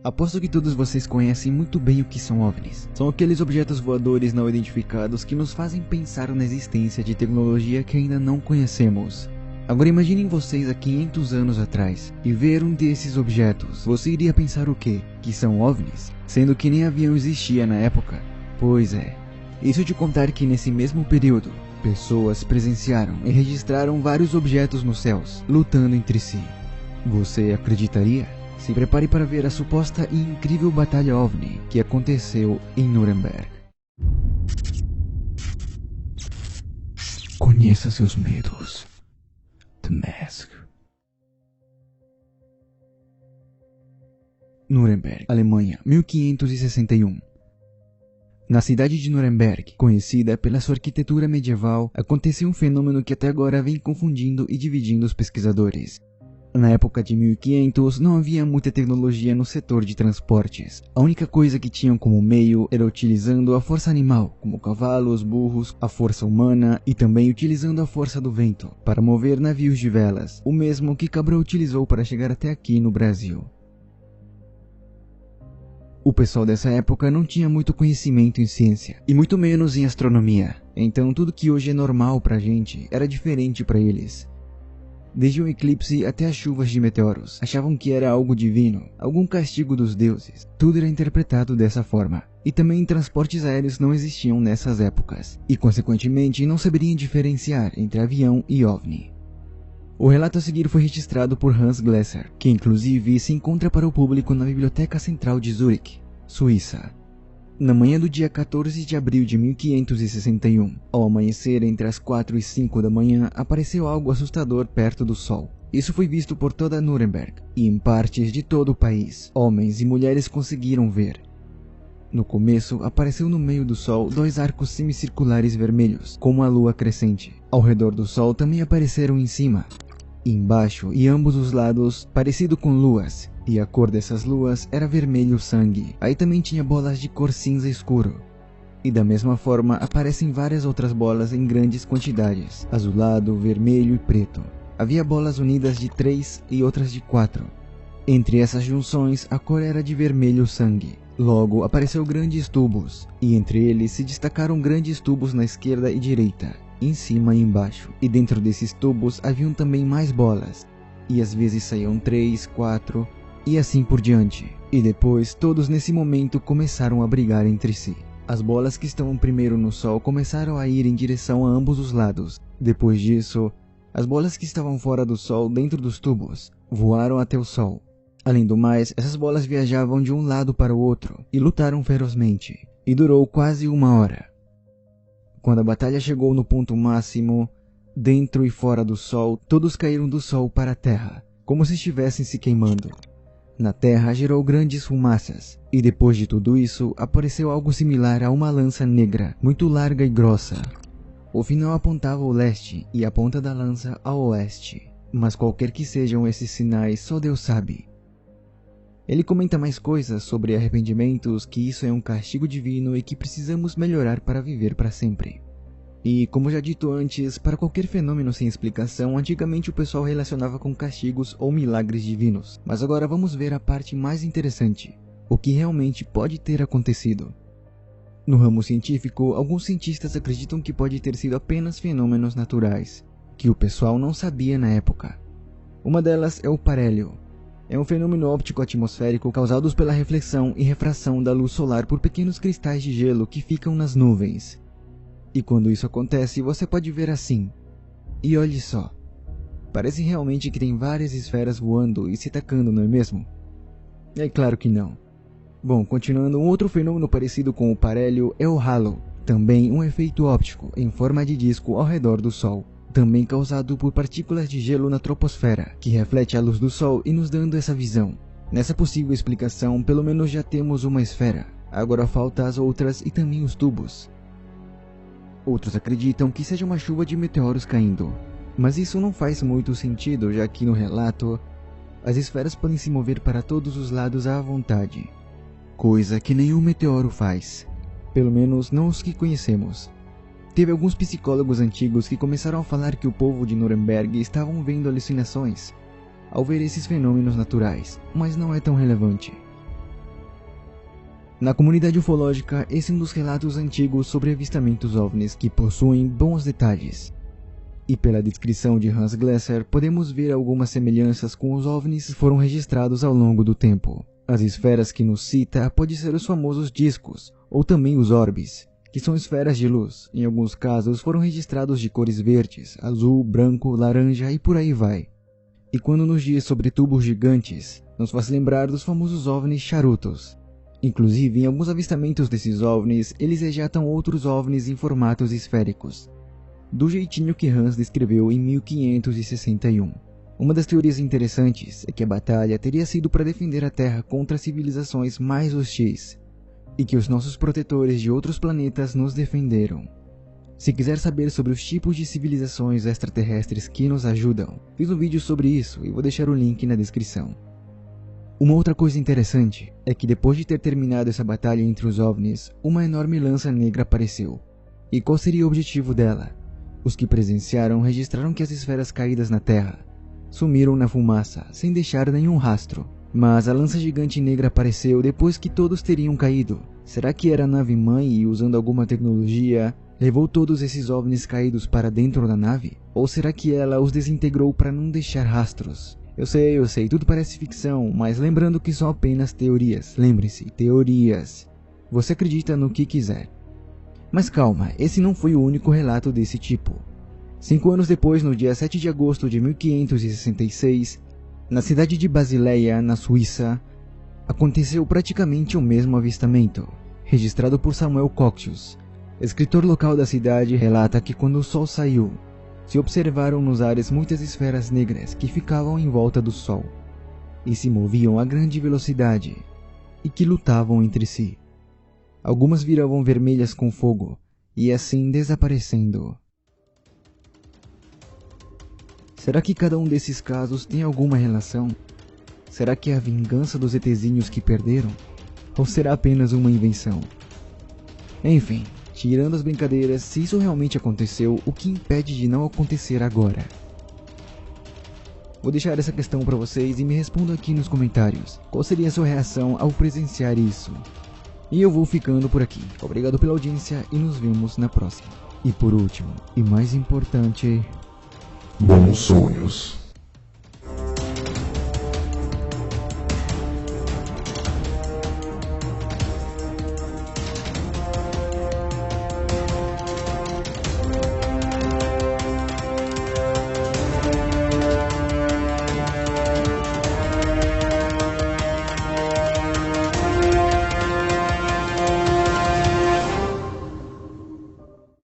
Aposto que todos vocês conhecem muito bem o que são OVNIs. São aqueles objetos voadores não identificados que nos fazem pensar na existência de tecnologia que ainda não conhecemos. Agora imaginem vocês há 500 anos atrás e ver um desses objetos. Você iria pensar o quê? Que são OVNIs? Sendo que nem avião existia na época? Pois é. E se eu te contar que nesse mesmo período, pessoas presenciaram e registraram vários objetos nos céus, lutando entre si? Você acreditaria? Se prepare para ver a suposta e incrível batalha OVNI que aconteceu em Nuremberg. Conheça seus medos. The Mask. Nuremberg, Alemanha, 1561. Na cidade de Nuremberg, conhecida pela sua arquitetura medieval, aconteceu um fenômeno que até agora vem confundindo e dividindo os pesquisadores. Na época de 1500, não havia muita tecnologia no setor de transportes. A única coisa que tinham como meio era utilizando a força animal, como cavalos, burros, a força humana e também utilizando a força do vento para mover navios de velas, o mesmo que Cabral utilizou para chegar até aqui no Brasil. O pessoal dessa época não tinha muito conhecimento em ciência, e muito menos em astronomia, então tudo que hoje é normal pra gente era diferente para eles. Desde o eclipse até as chuvas de meteoros, achavam que era algo divino, algum castigo dos deuses. Tudo era interpretado dessa forma. E também transportes aéreos não existiam nessas épocas, e consequentemente não saberiam diferenciar entre avião e OVNI. O relato a seguir foi registrado por Hans Glasser, que inclusive se encontra para o público na Biblioteca Central de Zurich, Suíça. Na manhã do dia 14 de abril de 1561, ao amanhecer entre as 4 e 5 da manhã, apareceu algo assustador perto do Sol. Isso foi visto por toda Nuremberg, e em partes de todo o país, homens e mulheres conseguiram ver. No começo, apareceu no meio do Sol 2 arcos semicirculares vermelhos, como a lua crescente. Ao redor do Sol também apareceram em cima, embaixo e ambos os lados, parecido com luas. E a cor dessas luas era vermelho sangue. Aí também tinha bolas de cor cinza escuro. E da mesma forma aparecem várias outras bolas em grandes quantidades, azulado, vermelho e preto. Havia bolas unidas de 3 e outras de 4. Entre essas junções a cor era de vermelho sangue. Logo apareceu grandes tubos, e entre eles se destacaram grandes tubos na esquerda e direita, em cima e embaixo. E dentro desses tubos haviam também mais bolas. E às vezes saíam 3, 4... e assim por diante. E depois, todos nesse momento começaram a brigar entre si. As bolas que estavam primeiro no Sol começaram a ir em direção a ambos os lados. Depois disso, as bolas que estavam fora do Sol, dentro dos tubos, voaram até o Sol. Além do mais, essas bolas viajavam de um lado para o outro e lutaram ferozmente. E durou quase 1 hora. Quando a batalha chegou no ponto máximo, dentro e fora do Sol, todos caíram do Sol para a Terra, como se estivessem se queimando. Na Terra gerou grandes fumaças, e depois de tudo isso, apareceu algo similar a uma lança negra, muito larga e grossa. O final apontava ao leste, e a ponta da lança ao oeste. Mas qualquer que sejam esses sinais, só Deus sabe. Ele comenta mais coisas sobre arrependimentos, que isso é um castigo divino e que precisamos melhorar para viver para sempre. E, como já dito antes, para qualquer fenômeno sem explicação, antigamente o pessoal relacionava com castigos ou milagres divinos. Mas agora vamos ver a parte mais interessante, o que realmente pode ter acontecido. No ramo científico, alguns cientistas acreditam que pode ter sido apenas fenômenos naturais, que o pessoal não sabia na época. Uma delas é o parélio. É um fenômeno óptico atmosférico causado pela reflexão e refração da luz solar por pequenos cristais de gelo que ficam nas nuvens. E quando isso acontece, você pode ver assim. E olhe só. Parece realmente que tem várias esferas voando e se tacando, não é mesmo? É claro que não. Bom, continuando, um outro fenômeno parecido com o parélio é o halo. Também um efeito óptico em forma de disco ao redor do Sol. Também causado por partículas de gelo na troposfera, que reflete a luz do Sol e nos dando essa visão. Nessa possível explicação, pelo menos já temos uma esfera. Agora falta as outras e também os tubos. Outros acreditam que seja uma chuva de meteoros caindo, mas isso não faz muito sentido, já que no relato, as esferas podem se mover para todos os lados à vontade, coisa que nenhum meteoro faz, pelo menos não os que conhecemos. Teve alguns psicólogos antigos que começaram a falar que o povo de Nuremberg estavam vendo alucinações ao ver esses fenômenos naturais, mas não é tão relevante. Na comunidade ufológica, esse é um dos relatos antigos sobre avistamentos OVNIs que possuem bons detalhes. E pela descrição de Hans Glasser, podemos ver algumas semelhanças com os OVNIs que foram registrados ao longo do tempo. As esferas que nos cita podem ser os famosos discos, ou também os orbes, que são esferas de luz. Em alguns casos foram registrados de cores verdes, azul, branco, laranja e por aí vai. E quando nos diz sobre tubos gigantes, nos faz lembrar dos famosos OVNIs charutos. Inclusive, em alguns avistamentos desses OVNIs, eles ejetam outros OVNIs em formatos esféricos, do jeitinho que Hans descreveu em 1561. Uma das teorias interessantes é que a batalha teria sido para defender a Terra contra civilizações mais hostis, e que os nossos protetores de outros planetas nos defenderam. Se quiser saber sobre os tipos de civilizações extraterrestres que nos ajudam, fiz um vídeo sobre isso e vou deixar o link na descrição. Uma outra coisa interessante é que depois de ter terminado essa batalha entre os OVNIs, uma enorme lança negra apareceu. E qual seria o objetivo dela? Os que presenciaram registraram que as esferas caídas na Terra sumiram na fumaça, sem deixar nenhum rastro. Mas a lança gigante negra apareceu depois que todos teriam caído. Será que era a nave-mãe e, usando alguma tecnologia, levou todos esses OVNIs caídos para dentro da nave? Ou será que ela os desintegrou para não deixar rastros? Eu sei, tudo parece ficção, mas lembrando que são apenas teorias. Lembre-se, teorias. Você acredita no que quiser. Mas calma, esse não foi o único relato desse tipo. 5 anos depois, no dia 7 de agosto de 1566, na cidade de Basileia, na Suíça, aconteceu praticamente o mesmo avistamento, registrado por Samuel Coxius. Escritor local da cidade relata que quando o sol saiu, se observaram nos ares muitas esferas negras que ficavam em volta do Sol e se moviam a grande velocidade e que lutavam entre si. Algumas viravam vermelhas com fogo e assim desaparecendo. Será que cada um desses casos tem alguma relação? Será que é a vingança dos ETzinhos que perderam? Ou será apenas uma invenção? Enfim, tirando as brincadeiras, se isso realmente aconteceu, o que impede de não acontecer agora? Vou deixar essa questão para vocês e me respondam aqui nos comentários. Qual seria a sua reação ao presenciar isso? E eu vou ficando por aqui. Obrigado pela audiência e nos vemos na próxima. E por último, e mais importante, bons sonhos.